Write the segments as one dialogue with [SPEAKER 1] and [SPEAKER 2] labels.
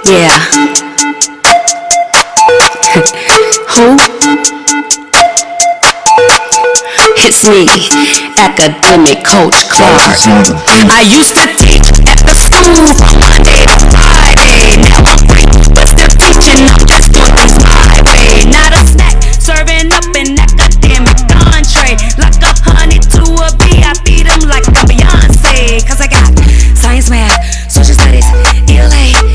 [SPEAKER 1] Yeah. Who? It's me, academic coach Clark. I used to teach at the school from Monday to Friday. Now I'm free, but still teaching. I'm just doing things my way. Not a snack, serving up an academic entree. Like a honey to a bee, I feed them like I'm Beyonce. Cause I got science, math, social studies, ELA.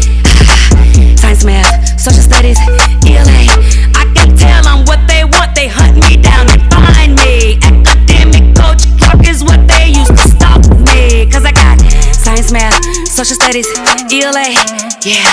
[SPEAKER 1] Science, math, social studies, ELA. I can tell them what they want, they hunt me down and find me. Academic coach Clark is what they used to stop me. Cause I got science, math, social studies, ELA. Yeah,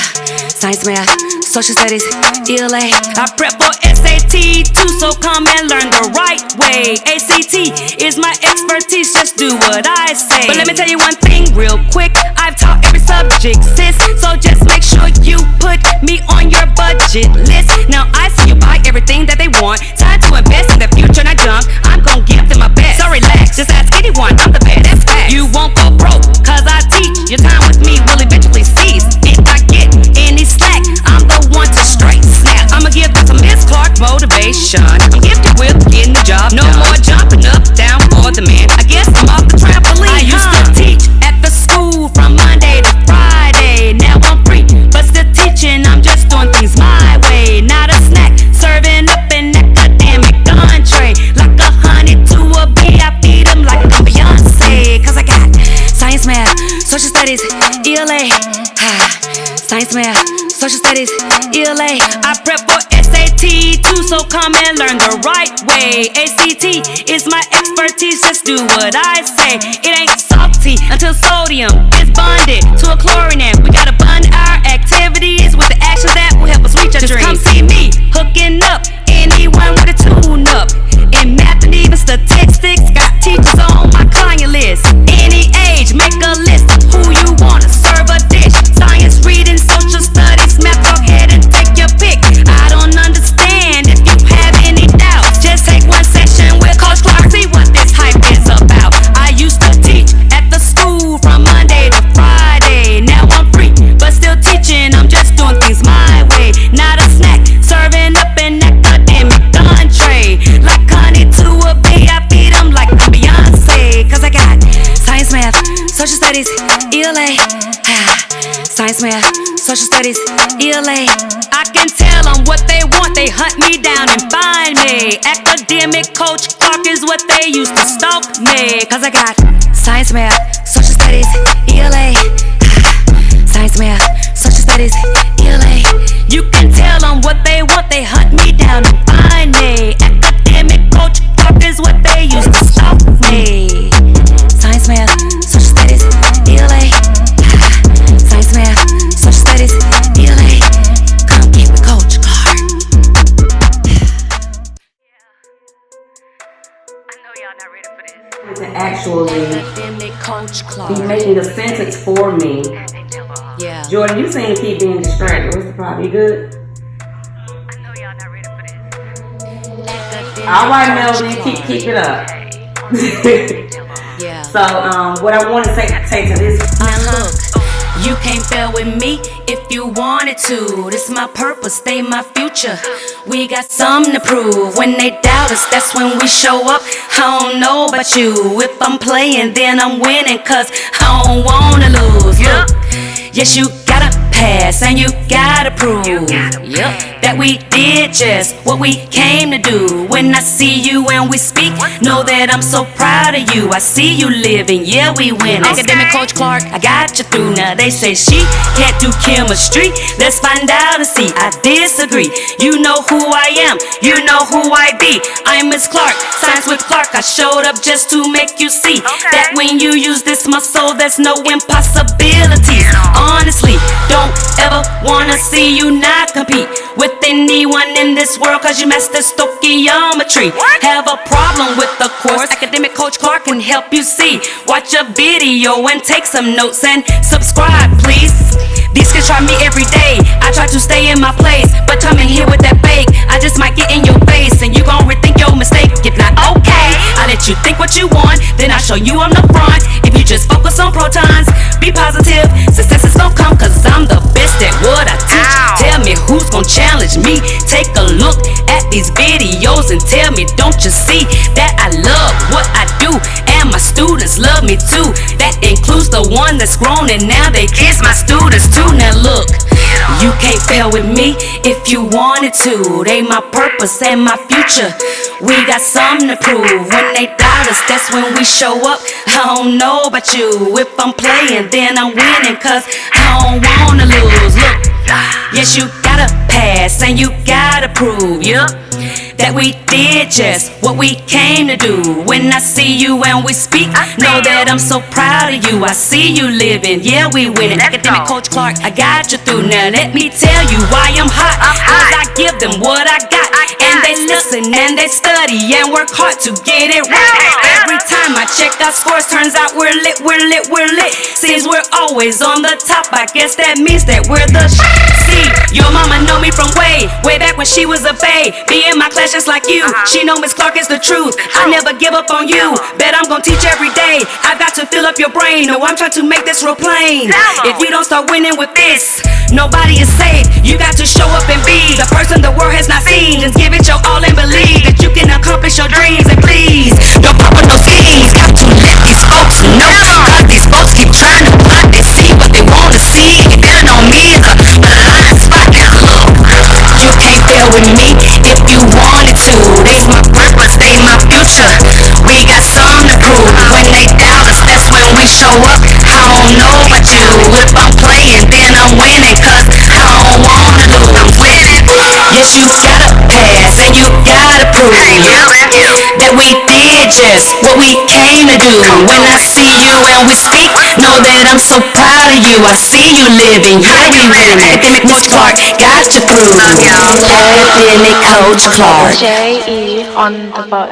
[SPEAKER 1] science, math, social studies, ELA. I prep for SAT too, so come and learn the right way. ACT is my expertise, just do what I say. But let me tell you one thing real quick, I've taught every subject, sis. So just make sure you put me on your budget list. Now I see you buy everything that they want. Time to invest in the future, not junk. I'm gon' give them my best. So relax, just ask anyone, I'm the best. That's fact. You won't go broke, cause I teach. Your time with me will eventually cease. If I get any slack, I'm the one to straight snap. I'ma give them some Miss Clark motivation. I'm gifted with getting the job done. No more jumping up, down for the man. I guess I'm off the trampoline. I used to teach at the school from Monday to Friday. Now I'm free, but still teaching. I'm just doing things my way. Not a snack, serving up an academic entree. Like a honey to a bee, I feed them like I'm Beyonce. Cause I got science, math, social studies, ELA. Science, math, social studies, ELA. I prep for SAT too, so come and learn the right way. ACT is my expertise, just do what I say. It ain't salty until sodium is bonded to a chlorinate. We gotta bond our activities with the actions that will help us reach our dreams. Just come see me, hooking up anyone with a tune-up. In math and even statistics, got teachers on my client list. Any age, make a list of who you wanna serve a dish. Science, reading, social studies, math, go ahead and take your pick. I don't understand if you have any doubts. Just take one session with Coach Clark, see what this hype is about. I used to teach at the school from Monday to Friday. Now I'm free, but still teaching. I'm just doing things my way. Not a snack, serving up an academic entree. Like honey to a bee, I feed them like I'm Beyonce. Cause I got science, math, social studies, ELA. Science, math, social studies, ELA. I can tell them what they want, they hunt me down and find me. Academic coach Clark is what they used to stalk me. Cause I got science, math, social studies, ELA. Science, math, social studies, ELA. You can tell them what they want, they hunt me down and find me. Academic coach Clark is what they used to stalk me. Science, math, social studies, ELA. Science, math, social studies, ELA. Come get with Coach Clark. I know y'all not ready for this.
[SPEAKER 2] To actually
[SPEAKER 1] Academic Coach Clark.
[SPEAKER 2] be making a sentence for me.
[SPEAKER 1] Yeah.
[SPEAKER 2] Jordan, you seem to keep being distracted. What's the problem? You good?
[SPEAKER 1] I know y'all not ready for this.
[SPEAKER 2] All right, Melody, keep it up.
[SPEAKER 1] Yeah.
[SPEAKER 2] So, what I want to say to this.
[SPEAKER 1] Now look, you can't fail with me if you wanted to. This is my purpose, stay my future. We got something to prove. When they doubt us, that's when we show up. I don't know about you. If I'm playing, then I'm winning. Cause I don't wanna lose. Look, yes, you gotta pass and you gotta prove that we did just what we came to do. When I see you and we speak, know that I'm so proud of you. I see you living, yeah, we win. Academic Coach Clark, I got you through. Now they say she can't do chemistry. Let's find out and see. I disagree. You know who I am, you know who I be. I'm Miss Clark, science with Clark. I showed up just to make you see that when you use this muscle, there's no impossibilities. Honestly, don't ever wanna see you not compete with anyone in this world, cause you master stoichiometry. Have a problem with the course? Academic Coach Clark can help you see. Watch a video and take some notes and subscribe, please. These kids try me every day. I try to stay in my place, but come in here with that fake, I just might get in your face and you gon' rethink your mistake. If not, okay, I let you think what you want, then I show you I'm the front. If you just focus on protons, be positive, success is gon' come, cause I'm the best at what I do. Don't you see that I love what I do, and my students love me too? That includes the one that's grown and now they kiss my students too. Now look, you can't fail with me if you wanted to. They my purpose and my future. We got something to prove. When they doubt us, that's when we show up. I don't know about you. If I'm playing, then I'm winning, cause I don't wanna lose. Look, yes, you gotta pass and you gotta prove, yeah, that we did just what we came to do. When I see you and we speak, know that I'm so proud of you. I see you living, yeah, we winning. Academic Coach Clark, I got you through. Now let me tell you why I'm hot. Cause I give them what I got, and they listen and they study and work hard to get it right. Every time I check our scores, turns out we're lit, we're lit, we're lit. Seems we're always on the top, I guess that means that we're the See, your mama know me from way back when she was a babe. Be in my class just like you. She know Miss Clark is the truth. I never give up on you. Bet I'm gonna teach every day. I've got to fill up your brain. No, I'm trying to make this real plain. If you don't start winning with this, nobody is safe. You got to show up and be the person the world has not seen. Just give it your all and believe that you can accomplish your dreams. And please, don't pop with no schemes. Got to let these folks know, cause these folks keep trying to block and see what they wanna see. Betting on me is a blind spot. You can't fail with me if you wanted to. They's my purpose, they my future. We got something to prove. When they doubt us, that's when we show up. I don't know about you. If I'm playing, then I'm winning, cause I don't wanna lose. I'm winning. Yes, you gotta pass and you gotta prove that we did just what we came to do. When I see you and we speak, know that I'm so proud of you. I see you living, yeah, we winning. Academic Coach Clark, got you through. Academic Coach Clark.
[SPEAKER 3] J.E. on the bus.